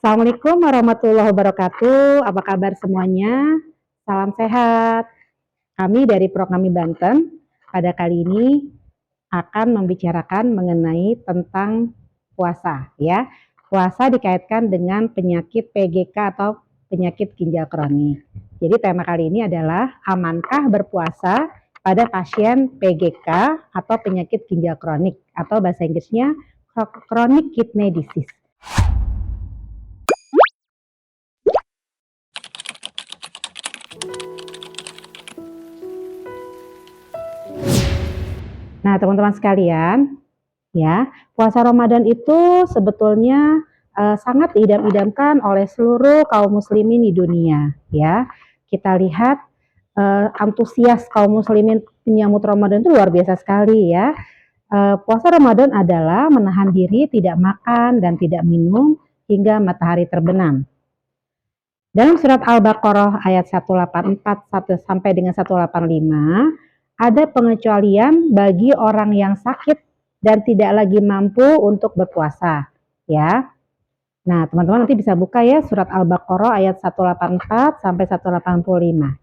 Assalamualaikum warahmatullahi wabarakatuh. Apa kabar semuanya? Salam sehat. Kami dari Prokami Banten pada kali ini akan membicarakan mengenai tentang puasa ya. Puasa dikaitkan dengan penyakit PGK atau penyakit ginjal kronik. Jadi tema kali ini adalah amankah berpuasa pada pasien PGK atau penyakit ginjal kronik atau bahasa Inggrisnya chronic kidney disease. Nah, teman-teman sekalian, ya, puasa Ramadan itu sebetulnya sangat diidam-idamkan oleh seluruh kaum muslimin di dunia, ya. Kita lihat antusias kaum muslimin menyambut Ramadan itu luar biasa sekali, ya. Puasa Ramadan adalah menahan diri tidak makan dan tidak minum hingga matahari terbenam. Dalam surat Al-Baqarah ayat 184 sampai dengan 185, ada pengecualian bagi orang yang sakit dan tidak lagi mampu untuk berpuasa, ya. Nah, teman-teman nanti bisa buka ya surat Al-Baqarah ayat 184 sampai 185.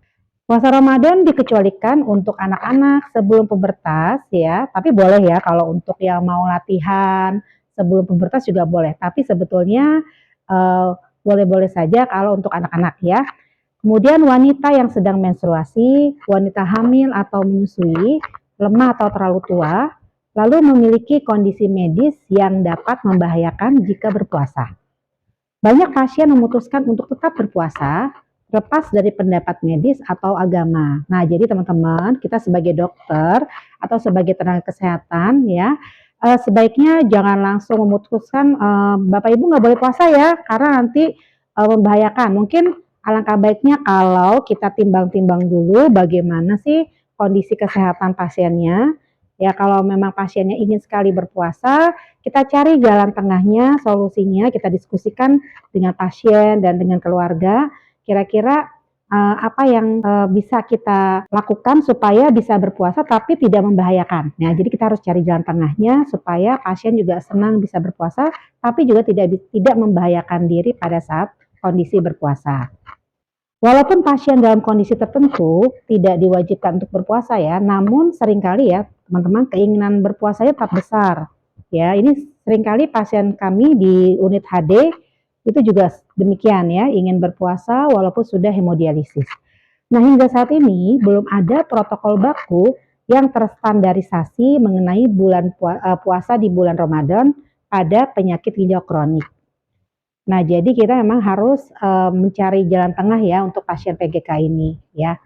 Puasa Ramadan dikecualikan untuk anak-anak sebelum pubertas ya, tapi boleh ya kalau untuk yang mau latihan sebelum pubertas juga boleh. Tapi sebetulnya boleh-boleh saja kalau untuk anak-anak ya. Kemudian wanita yang sedang menstruasi, wanita hamil atau menyusui, lemah atau terlalu tua, lalu memiliki kondisi medis yang dapat membahayakan jika berpuasa. Banyak pasien memutuskan untuk tetap berpuasa lepas dari pendapat medis atau agama. Nah, jadi teman-teman, kita sebagai dokter atau sebagai tenaga kesehatan ya, sebaiknya jangan langsung memutuskan Bapak Ibu nggak boleh puasa ya, karena nanti membahayakan. Mungkin alangkah baiknya kalau kita timbang-timbang dulu bagaimana sih kondisi kesehatan pasiennya. Ya, kalau memang pasiennya ingin sekali berpuasa, kita cari jalan tengahnya, solusinya, kita diskusikan dengan pasien dan dengan keluarga. Kira-kira apa yang bisa kita lakukan supaya bisa berpuasa tapi tidak membahayakan. Nah, jadi kita harus cari jalan tengahnya supaya pasien juga senang bisa berpuasa, tapi juga tidak membahayakan diri pada saat kondisi berpuasa. Walaupun pasien dalam kondisi tertentu tidak diwajibkan untuk berpuasa ya, namun seringkali ya teman-teman keinginan berpuasanya tetap besar. Ya, ini seringkali pasien kami di unit HD itu juga demikian ya, ingin berpuasa walaupun sudah hemodialisis. Nah, hingga saat ini belum ada protokol baku yang terstandarisasi mengenai puasa di bulan Ramadan pada penyakit ginjal kronik. Nah, jadi kita memang harus mencari jalan tengah ya untuk pasien PGK ini ya.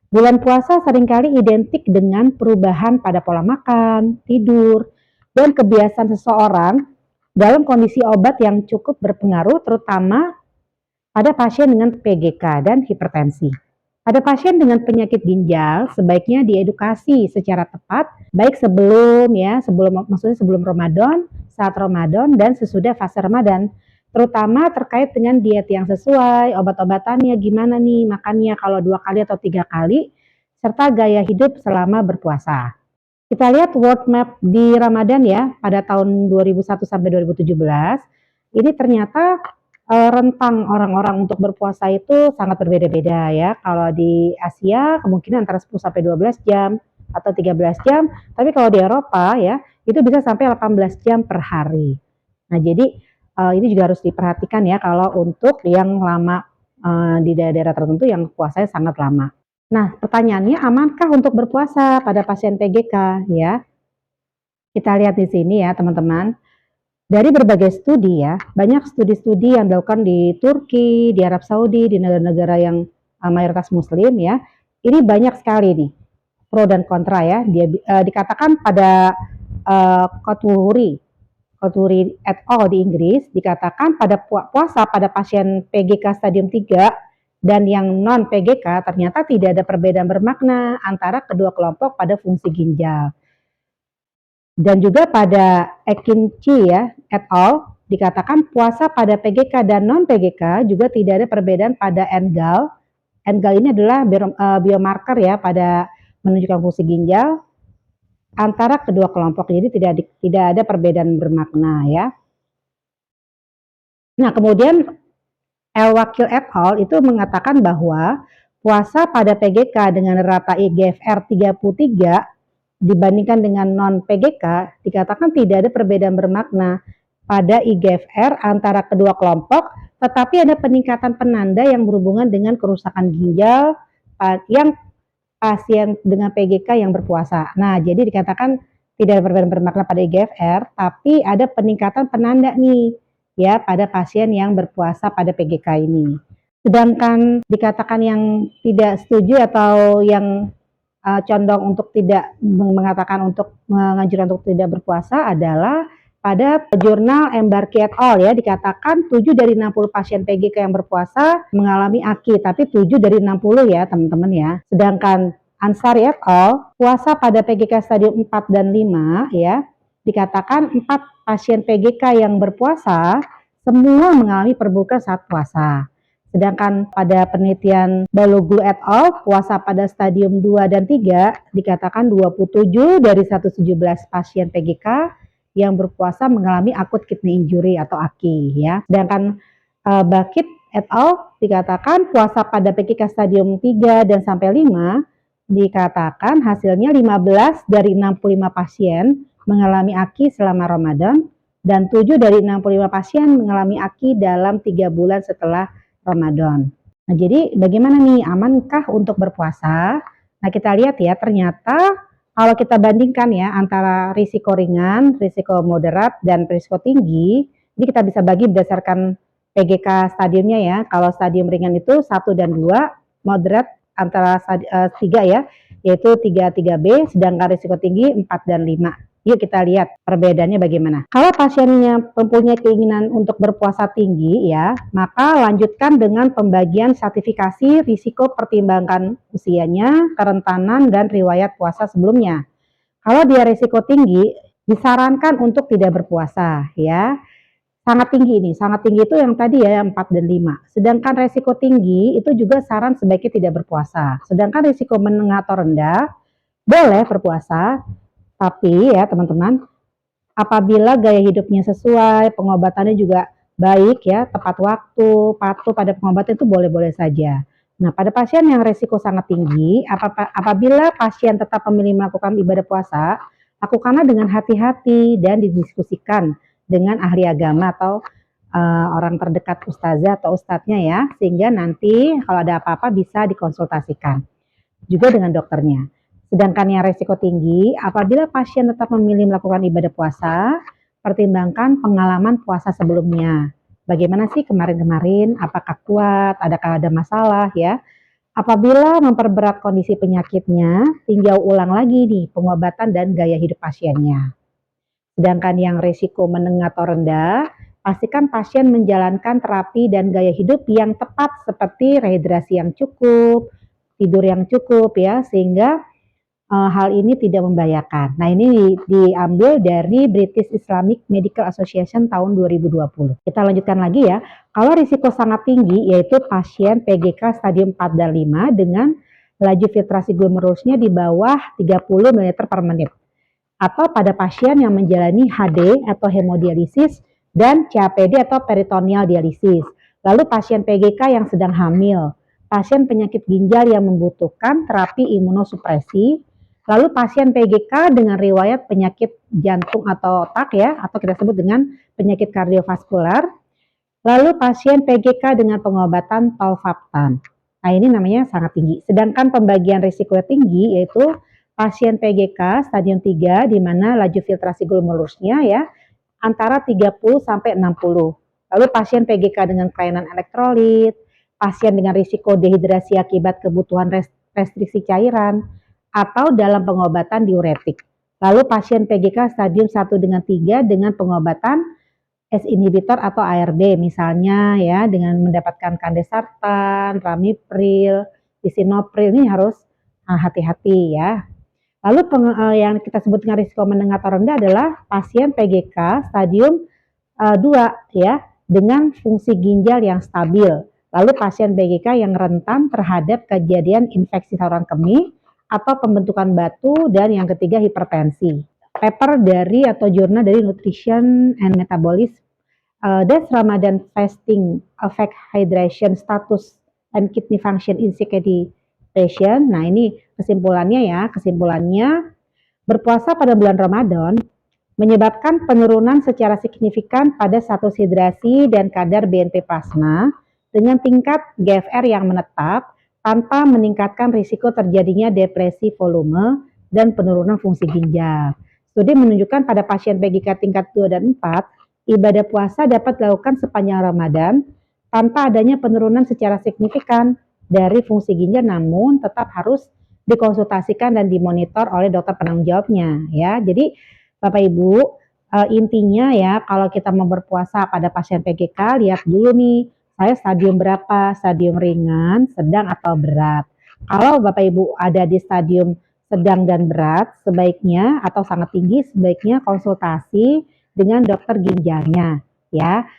Bulan puasa seringkali identik dengan perubahan pada pola makan, tidur, dan kebiasaan seseorang dalam kondisi obat yang cukup berpengaruh terutama pada pasien dengan PGK dan hipertensi. Pada pasien dengan penyakit ginjal sebaiknya diedukasi secara tepat baik maksudnya sebelum Ramadan, saat Ramadan dan sesudah fase Ramadan. Terutama terkait dengan diet yang sesuai, obat-obatannya gimana nih, makannya kalau 2 kali atau 3 kali, serta gaya hidup selama berpuasa. Kita lihat world map di Ramadan ya, pada tahun 2001 sampai 2017, ini ternyata rentang orang-orang untuk berpuasa itu sangat berbeda-beda ya. Kalau di Asia kemungkinan antara 10 sampai 12 jam atau 13 jam, tapi kalau di Eropa ya, itu bisa sampai 18 jam per hari. Nah, jadi ini juga harus diperhatikan ya kalau untuk yang lama di daerah-daerah tertentu yang puasanya sangat lama. Nah, pertanyaannya amankah untuk berpuasa pada pasien PGK ya? Kita lihat di sini ya teman-teman. Dari berbagai studi ya, banyak studi-studi yang dilakukan di Turki, di Arab Saudi, di negara-negara yang mayoritas Muslim ya. Ini banyak sekali nih pro dan kontra ya. Dia dikatakan pada Kothuri et al. Di Inggris dikatakan pada puasa pada pasien PGK stadium 3 dan yang non PGK ternyata tidak ada perbedaan bermakna antara kedua kelompok pada fungsi ginjal. Dan juga pada Ekinci ya et al. Dikatakan puasa pada PGK dan non PGK juga tidak ada perbedaan pada NGAL. NGAL ini adalah biomarker ya pada menunjukkan fungsi ginjal antara kedua kelompok, jadi tidak ada perbedaan bermakna ya. Nah, kemudian Wakil et al. Itu mengatakan bahwa puasa pada PGK dengan rata IGFR 33 dibandingkan dengan non-PGK dikatakan tidak ada perbedaan bermakna pada IGFR antara kedua kelompok, tetapi ada peningkatan penanda yang berhubungan dengan kerusakan ginjal yang pasien dengan PGK yang berpuasa. Nah, jadi dikatakan tidak ada perbedaan bermakna pada IGFR, tapi ada peningkatan penanda nih ya pada pasien yang berpuasa pada PGK ini. Sedangkan dikatakan yang tidak setuju atau yang condong untuk tidak mengatakan untuk menganjurkan untuk tidak berpuasa adalah pada jurnal Embarki et al. Ya, dikatakan 7 dari 60 pasien PGK yang berpuasa mengalami AKI, tapi 7 dari 60 ya teman-teman ya. Sedangkan Ansari et al. Puasa pada PGK stadium 4 dan 5 ya, dikatakan 4 pasien PGK yang berpuasa semua mengalami perburukan saat puasa. Sedangkan pada penelitian Baloglu et al. Puasa pada stadium 2 dan 3 dikatakan 27 dari 117 pasien PGK yang berpuasa mengalami akut kidney injury atau AKI ya. Sedangkan Bakit et al. Dikatakan puasa pada PGK stadium 3 dan sampai 5 dikatakan hasilnya 15 dari 65 pasien mengalami AKI selama Ramadan dan 7 dari 65 pasien mengalami AKI dalam 3 bulan setelah Ramadan. Nah, jadi bagaimana nih, amankah untuk berpuasa? Nah, kita lihat ya, ternyata kalau kita bandingkan ya antara risiko ringan, risiko moderat, dan risiko tinggi, jadi kita bisa bagi berdasarkan PGK stadiumnya ya. Kalau stadium ringan itu 1 dan 2, moderat antara 3 ya, yaitu 3B, sedangkan risiko tinggi 4 dan 5. Yuk kita lihat perbedaannya bagaimana. Kalau pasiennya mempunyai keinginan untuk berpuasa tinggi ya, maka lanjutkan dengan pembagian stratifikasi risiko pertimbangkan usianya, kerentanan, dan riwayat puasa sebelumnya. Kalau dia risiko tinggi, disarankan untuk tidak berpuasa ya. Sangat tinggi ini, sangat tinggi itu yang tadi ya 4 dan 5. Sedangkan risiko tinggi itu juga saran sebaiknya tidak berpuasa. Sedangkan risiko menengah atau rendah boleh berpuasa. Tapi ya teman-teman, apabila gaya hidupnya sesuai, pengobatannya juga baik ya, tepat waktu, patuh pada pengobatan itu boleh-boleh saja. Nah, pada pasien yang resiko sangat tinggi, apabila pasien tetap memilih melakukan ibadah puasa, lakukanlah dengan hati-hati dan didiskusikan dengan ahli agama atau orang terdekat ustazah atau ustadznya ya, sehingga nanti kalau ada apa-apa bisa dikonsultasikan juga dengan dokternya. Sedangkan yang resiko tinggi, apabila pasien tetap memilih melakukan ibadah puasa, pertimbangkan pengalaman puasa sebelumnya. Bagaimana sih kemarin-kemarin, apakah kuat, adakah ada masalah ya. Apabila memperberat kondisi penyakitnya, tinjau ulang lagi nih pengobatan dan gaya hidup pasiennya. Sedangkan yang resiko menengah atau rendah, pastikan pasien menjalankan terapi dan gaya hidup yang tepat seperti rehidrasi yang cukup, tidur yang cukup ya, sehingga hal ini tidak membahayakan. Nah, ini diambil dari British Islamic Medical Association tahun 2020. Kita lanjutkan lagi ya. Kalau risiko sangat tinggi yaitu pasien PGK stadium 4 dan 5 dengan laju filtrasi glomerulusnya di bawah 30 ml per menit. Atau pada pasien yang menjalani HD atau hemodialisis dan CAPD atau peritoneal dialisis. Lalu pasien PGK yang sedang hamil, pasien penyakit ginjal yang membutuhkan terapi imunosupresi, lalu pasien PGK dengan riwayat penyakit jantung atau otak ya, atau kita sebut dengan penyakit kardiovaskular, lalu pasien PGK dengan pengobatan tolvaptan. Nah, ini namanya sangat tinggi. Sedangkan pembagian risiko tinggi yaitu pasien PGK stadium 3 di mana laju filtrasi glomerulusnya ya antara 30 sampai 60. Lalu pasien PGK dengan kelainan elektrolit, pasien dengan risiko dehidrasi akibat kebutuhan restriksi cairan, atau dalam pengobatan diuretik. Lalu pasien PGK stadium 1 dengan 3 dengan pengobatan ACE inhibitor atau ARB misalnya ya dengan mendapatkan kandesartan, ramipril, lisinopril ini harus hati-hati ya. Lalu yang kita sebut dengan risiko menengah atau rendah adalah pasien PGK stadium 2 ya dengan fungsi ginjal yang stabil. Lalu pasien PGK yang rentan terhadap kejadian infeksi saluran kemih atau pembentukan batu, dan yang ketiga hipertensi. Paper dari atau jurnal dari Nutrition and Metabolism Does Ramadan fasting affect hydration status and kidney function in CKD patient? Nah, ini kesimpulannya ya. Kesimpulannya, berpuasa pada bulan Ramadan menyebabkan penurunan secara signifikan pada status hidrasi dan kadar BNP plasma dengan tingkat GFR yang menetap tanpa meningkatkan risiko terjadinya depresi volume dan penurunan fungsi ginjal. Studi menunjukkan pada pasien PGK tingkat 2 dan 4, ibadah puasa dapat dilakukan sepanjang Ramadan tanpa adanya penurunan secara signifikan dari fungsi ginjal, namun tetap harus dikonsultasikan dan dimonitor oleh dokter penanggung jawabnya ya. Jadi Bapak Ibu, intinya ya kalau kita mau berpuasa pada pasien PGK, lihat dulu nih, saya stadium berapa, stadium ringan, sedang atau berat. Kalau Bapak Ibu ada di stadium sedang dan berat, sebaiknya atau sangat tinggi, sebaiknya konsultasi dengan dokter ginjalnya ya.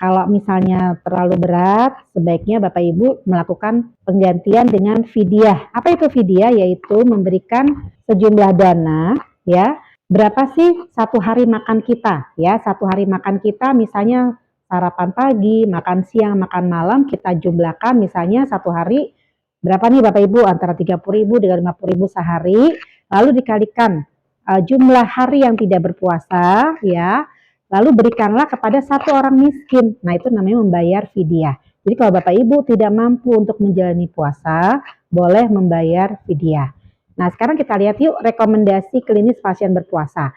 Kalau misalnya terlalu berat, sebaiknya Bapak Ibu melakukan penggantian dengan fidyah. Apa itu fidyah? Yaitu memberikan sejumlah dana ya. Berapa sih satu hari makan kita ya? Satu hari makan kita misalnya sarapan pagi, makan siang, makan malam, kita jumlahkan misalnya satu hari berapa nih Bapak Ibu, antara 30.000 dengan 50.000 sehari, lalu dikalikan jumlah hari yang tidak berpuasa ya, lalu berikanlah kepada satu orang miskin. Nah, itu namanya membayar fidyah. Jadi kalau Bapak Ibu tidak mampu untuk menjalani puasa, boleh membayar fidyah. Nah, sekarang kita lihat yuk rekomendasi klinis pasien berpuasa.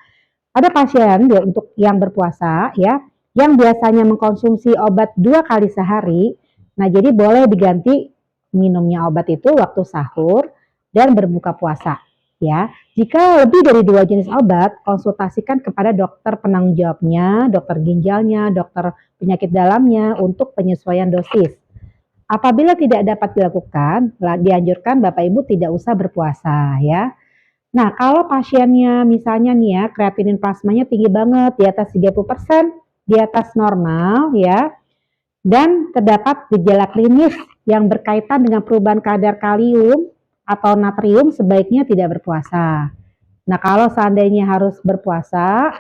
Pada pasien untuk yang berpuasa ya, yang biasanya mengkonsumsi obat 2 kali sehari, nah jadi boleh diganti minumnya obat itu waktu sahur dan berbuka puasa ya. Jika lebih dari 2 jenis obat, konsultasikan kepada dokter penanggung jawabnya, dokter ginjalnya, dokter penyakit dalamnya untuk penyesuaian dosis. Apabila tidak dapat dilakukan, dianjurkan Bapak Ibu tidak usah berpuasa ya. Nah, kalau pasiennya misalnya nih ya, kreatinin plasmanya tinggi banget, di atas 30%, di atas normal ya, dan terdapat gejala klinis yang berkaitan dengan perubahan kadar kalium atau natrium, sebaiknya tidak berpuasa. Nah, kalau seandainya harus berpuasa,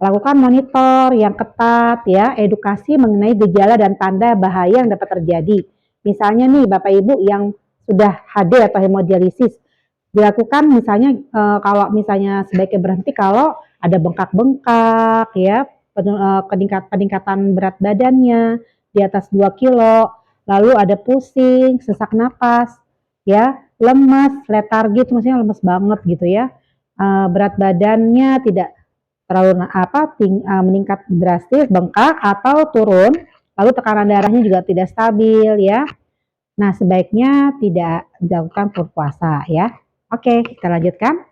lakukan monitor yang ketat ya, edukasi mengenai gejala dan tanda bahaya yang dapat terjadi. Misalnya nih Bapak Ibu yang sudah HD atau hemodialisis, dilakukan misalnya kalau misalnya sebaiknya berhenti kalau ada bengkak-bengkak ya, peningkatan berat badannya di atas 2 kilo, lalu ada pusing, sesak napas ya, lemas, letargi, maksudnya lemes banget gitu ya, berat badannya tidak terlalu meningkat drastis, bengkak atau turun, lalu tekanan darahnya juga tidak stabil ya. Nah, sebaiknya tidak dilakukan berpuasa ya. Oke, kita lanjutkan.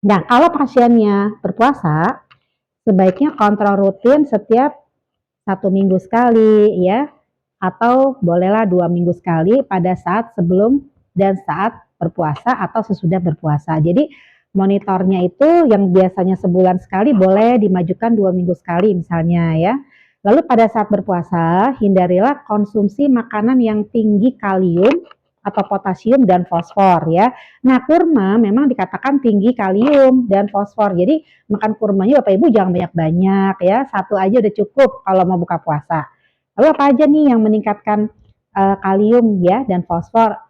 Nah, kalau pasiennya berpuasa, sebaiknya kontrol rutin setiap 1 minggu sekali ya, atau bolehlah 2 minggu sekali pada saat sebelum dan saat berpuasa atau sesudah berpuasa. Jadi monitornya itu yang biasanya sebulan sekali boleh dimajukan 2 minggu sekali misalnya ya. Lalu pada saat berpuasa, hindarilah konsumsi makanan yang tinggi kalium atau potasium dan fosfor ya. Nah, kurma memang dikatakan tinggi kalium dan fosfor. Jadi makan kurmanya Bapak Ibu jangan banyak-banyak ya. Satu aja udah cukup kalau mau buka puasa. Lalu apa aja nih yang meningkatkan kalium ya dan fosfor?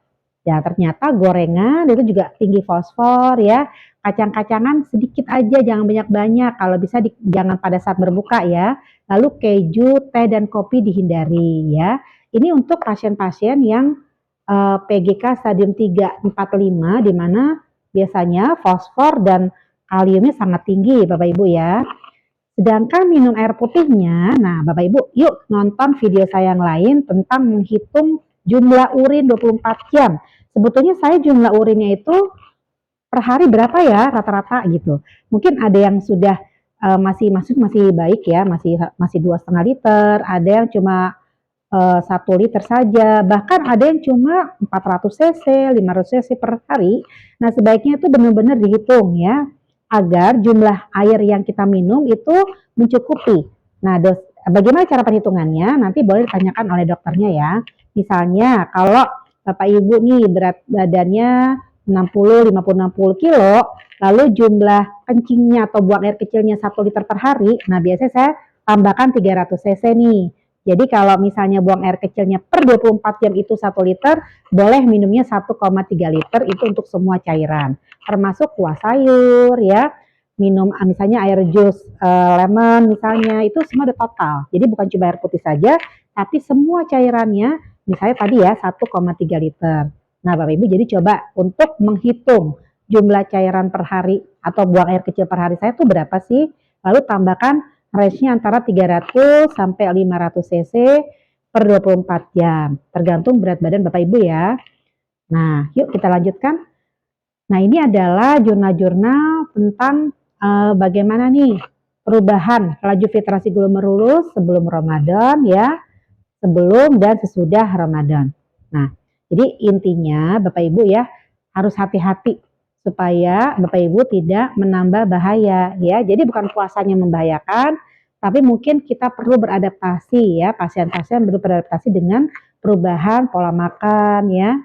Ya, ternyata gorengan itu juga tinggi fosfor ya. Kacang-kacangan sedikit aja, jangan banyak-banyak. Kalau bisa jangan pada saat berbuka ya. Lalu keju, teh dan kopi dihindari ya. Ini untuk pasien-pasien yang PGK stadium 3, 4, 5 di mana biasanya fosfor dan kaliumnya sangat tinggi Bapak Ibu ya. Sedangkan minum air putihnya, nah Bapak Ibu yuk nonton video saya yang lain tentang menghitung jumlah urin 24 jam. Sebetulnya saya jumlah urinnya itu per hari berapa ya rata-rata gitu. Mungkin ada yang sudah masih baik ya, masih 2,5 liter, ada yang cuma 1 liter saja, bahkan ada yang cuma 400 cc, 500 cc per hari. Nah, sebaiknya itu benar-benar dihitung ya, agar jumlah air yang kita minum itu mencukupi. Nah, bagaimana cara perhitungannya? Nanti boleh ditanyakan oleh dokternya ya. Misalnya, kalau Bapak Ibu nih berat badannya 60, 50, 60 kilo, lalu jumlah kencingnya atau buang air kecilnya 1 liter per hari, nah biasanya saya tambahkan 300 cc nih. Jadi kalau misalnya buang air kecilnya per 24 jam itu 1 liter, boleh minumnya 1,3 liter itu untuk semua cairan. Termasuk kuah sayur ya, minum misalnya air jus lemon misalnya, itu semua udah total. Jadi bukan cuma air putih saja, tapi semua cairannya, misalnya tadi ya 1,3 liter. Nah Bapak Ibu jadi coba untuk menghitung jumlah cairan per hari atau buang air kecil per hari saya tuh berapa sih? Lalu tambahkan range-nya antara 300 sampai 500 cc per 24 jam. Tergantung berat badan Bapak Ibu ya. Nah, yuk kita lanjutkan. Nah, ini adalah jurnal-jurnal tentang bagaimana nih perubahan laju filtrasi glomerulus sebelum Ramadan ya, sebelum dan sesudah Ramadan. Nah, jadi intinya Bapak Ibu ya harus hati-hati supaya Bapak Ibu tidak menambah bahaya ya. Jadi bukan puasanya membahayakan, tapi mungkin kita perlu beradaptasi ya, pasien-pasien perlu beradaptasi dengan perubahan pola makan ya,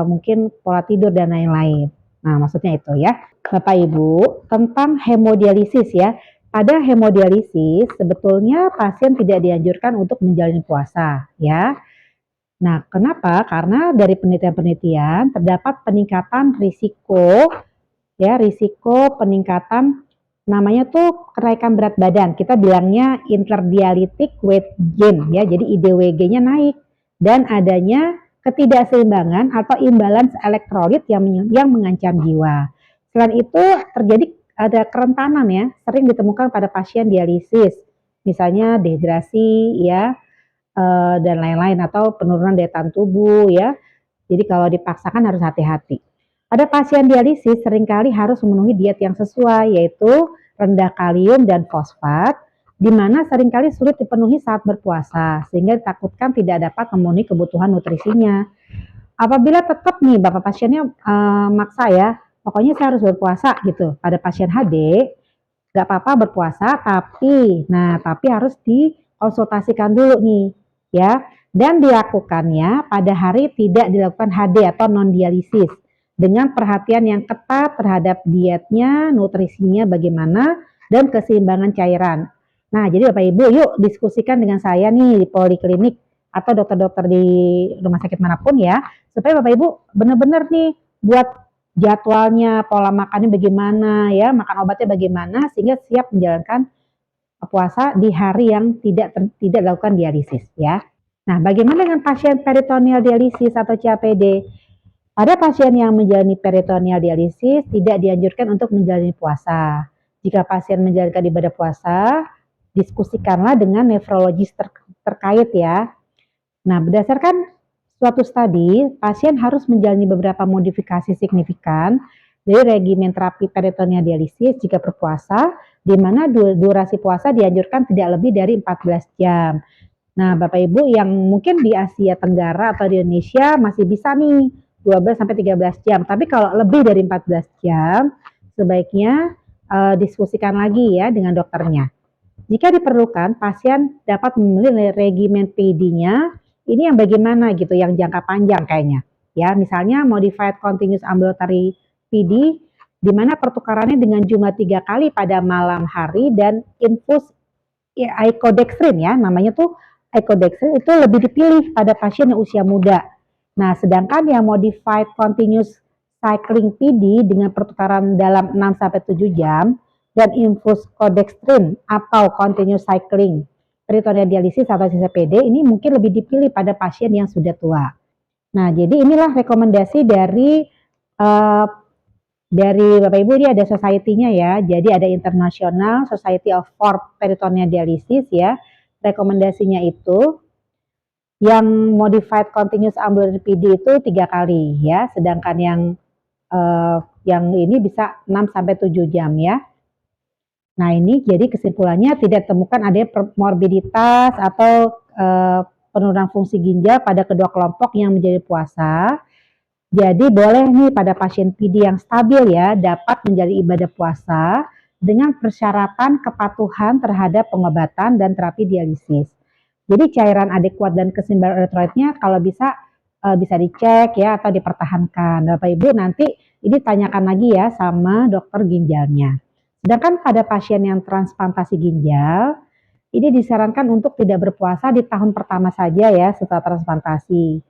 mungkin pola tidur dan lain-lain. Nah, maksudnya itu ya. Bapak Ibu, tentang hemodialisis ya. Pada hemodialisis sebetulnya pasien tidak dianjurkan untuk menjalani puasa ya. Nah, kenapa? Karena dari penelitian-penelitian terdapat peningkatan risiko ya, risiko peningkatan namanya tuh kenaikan berat badan. Kita bilangnya interdialytic weight gain ya. Jadi IDWG-nya naik dan adanya ketidakseimbangan atau imbalance elektrolit yang mengancam jiwa. Selain itu terjadi ada kerentanan ya, sering ditemukan pada pasien dialisis. Misalnya dehidrasi ya, dan lain-lain atau penurunan daya tahan tubuh ya. Jadi kalau dipaksakan harus hati-hati. Pada pasien dialisis seringkali harus memenuhi diet yang sesuai yaitu rendah kalium dan fosfat di mana seringkali sulit dipenuhi saat berpuasa sehingga ditakutkan tidak dapat memenuhi kebutuhan nutrisinya. Apabila tetap nih Bapak pasiennya maksa ya, pokoknya saya harus berpuasa gitu. Pada pasien HD nggak apa-apa berpuasa tapi harus dikonsultasikan dulu nih ya, dan dilakukannya pada hari tidak dilakukan HD atau non dialisis dengan perhatian yang ketat terhadap dietnya, nutrisinya bagaimana dan keseimbangan cairan. Nah, jadi Bapak Ibu yuk diskusikan dengan saya nih di poliklinik atau dokter-dokter di rumah sakit manapun ya, supaya Bapak Ibu benar-benar nih buat jadwalnya, pola makannya bagaimana ya, makan obatnya bagaimana sehingga siap menjalankan puasa di hari yang tidak dilakukan dialisis ya. Nah, bagaimana dengan pasien peritoneal dialisis atau CAPD? Pada pasien yang menjalani peritoneal dialisis tidak dianjurkan untuk menjalani puasa. Jika pasien menjalankan ibadah puasa, diskusikanlah dengan nefrologis terkait ya. Nah, berdasarkan suatu studi, pasien harus menjalani beberapa modifikasi signifikan dari regimen terapi peritoneal dialisis jika berpuasa, di mana durasi puasa dianjurkan tidak lebih dari 14 jam. Nah, Bapak Ibu yang mungkin di Asia Tenggara atau di Indonesia masih bisa nih 12 sampai 13 jam. Tapi kalau lebih dari 14 jam, sebaiknya diskusikan lagi ya dengan dokternya. Jika diperlukan, pasien dapat memilih regimen PD-nya. Ini yang bagaimana gitu, yang jangka panjang kayaknya. Ya, misalnya modified continuous ambulatory PD, di mana pertukarannya dengan jumlah 3 kali pada malam hari dan infus icodextrin ya, namanya tuh icodextrin itu lebih dipilih pada pasien yang usia muda. Nah, sedangkan yang modified continuous cycling PD dengan pertukaran dalam 6 sampai 7 jam dan infus codextrin atau continuous cycling peritoneal dialisis atau CCPD ini mungkin lebih dipilih pada pasien yang sudah tua. Nah, jadi inilah rekomendasi dari Bapak Ibu, ini ada society-nya ya. Jadi ada International Society of for Peritoneal Dialysis ya. Rekomendasinya itu yang modified continuous ambulatory PD itu 3 kali ya, sedangkan yang ini bisa 6 sampai 7 jam ya. Nah, ini jadi kesimpulannya tidak temukan adanya morbiditas atau penurunan fungsi ginjal pada kedua kelompok yang menjadi puasa. Jadi boleh nih pada pasien PD yang stabil ya dapat menjalani ibadah puasa dengan persyaratan kepatuhan terhadap pengobatan dan terapi dialisis. Jadi cairan adekuat dan keseimbangan elektrolitnya kalau bisa bisa dicek ya atau dipertahankan. Bapak Ibu nanti ini tanyakan lagi ya sama dokter ginjalnya. Sedangkan pada pasien yang transplantasi ginjal ini disarankan untuk tidak berpuasa di tahun pertama saja ya setelah transplantasi.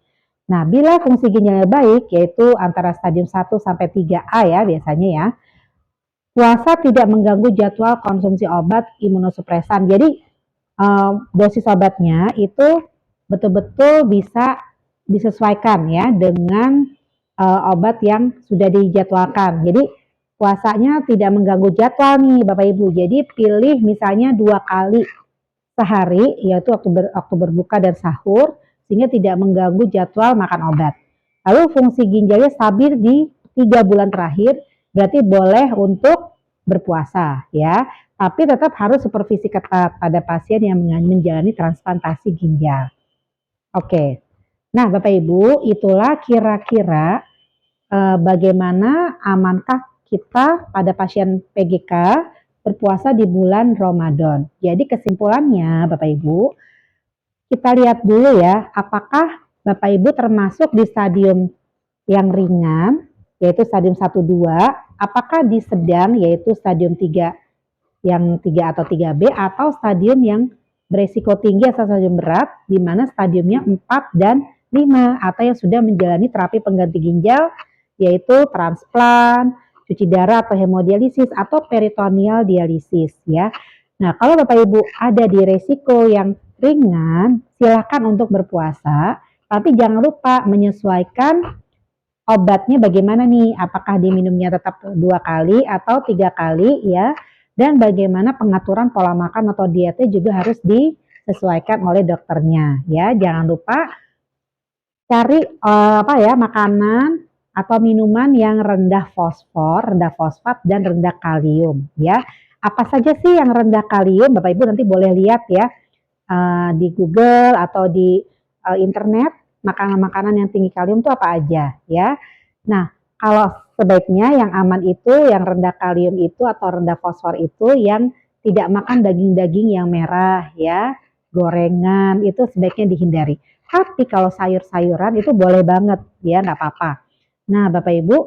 Nah, bila fungsi ginjalnya baik, yaitu antara stadium 1 sampai 3A ya biasanya ya, puasa tidak mengganggu jadwal konsumsi obat imunosupresan. Jadi dosis obatnya itu betul-betul bisa disesuaikan ya dengan obat yang sudah dijadwalkan. Jadi puasanya tidak mengganggu jadwal nih Bapak Ibu. Jadi pilih misalnya 2 kali sehari, yaitu waktu berbuka dan sahur, sehingga tidak mengganggu jadwal makan obat. Lalu fungsi ginjalnya stabil di 3 bulan terakhir, berarti boleh untuk berpuasa ya, tapi tetap harus supervisi ketat pada pasien yang menjalani transplantasi ginjal. Oke, nah Bapak Ibu, itulah kira-kira bagaimana amankah kita pada pasien PGK berpuasa di bulan Ramadan. Jadi kesimpulannya Bapak Ibu, kita lihat dulu ya, apakah Bapak Ibu termasuk di stadium yang ringan, yaitu stadium 1-2, apakah di sedang, yaitu stadium 3, yang 3 atau 3B, atau stadium yang beresiko tinggi atau stadium berat, di mana stadiumnya 4 dan 5, atau yang sudah menjalani terapi pengganti ginjal, yaitu transplant, cuci darah atau hemodialisis, atau peritoneal dialisis ya. Nah, kalau Bapak Ibu ada di resiko yang ringan, silakan untuk berpuasa, tapi jangan lupa menyesuaikan obatnya bagaimana nih, apakah diminumnya tetap 2 kali atau 3 kali ya, dan bagaimana pengaturan pola makan atau dietnya juga harus disesuaikan oleh dokternya ya. Jangan lupa cari makanan atau minuman yang rendah fosfor, rendah fosfat, dan rendah kalium ya. Apa saja sih yang rendah kalium? Bapak Ibu nanti boleh lihat ya di Google atau di internet, makanan-makanan yang tinggi kalium itu apa aja ya. Nah, kalau sebaiknya yang aman itu yang rendah kalium itu atau rendah fosfor itu yang tidak makan daging-daging yang merah ya, gorengan itu sebaiknya dihindari. Tapi kalau sayur-sayuran itu boleh banget ya, nggak apa-apa. Nah, Bapak Ibu,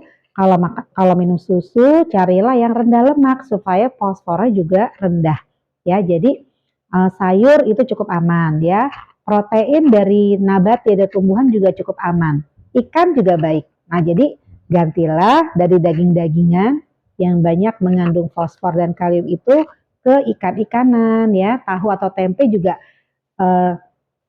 kalau minum susu carilah yang rendah lemak supaya fosfornya juga rendah ya. Jadi sayur itu cukup aman ya. Protein dari nabati dan tumbuhan juga cukup aman. Ikan juga baik. Nah, jadi gantilah dari daging-dagingan yang banyak mengandung fosfor dan kalium itu ke ikan-ikanan ya. Tahu atau tempe juga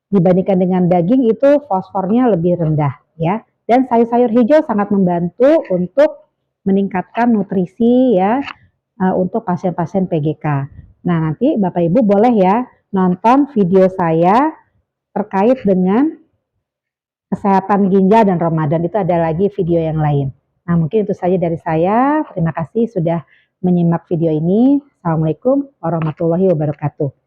dibandingkan dengan daging itu fosfornya lebih rendah ya. Dan sayur-sayur hijau sangat membantu untuk meningkatkan nutrisi ya untuk pasien-pasien PGK. Nah, nanti Bapak Ibu boleh ya nonton video saya terkait dengan kesehatan ginjal dan Ramadan. Itu ada lagi video yang lain. Nah, mungkin itu saja dari saya. Terima kasih sudah menyimak video ini. Assalamualaikum warahmatullahi wabarakatuh.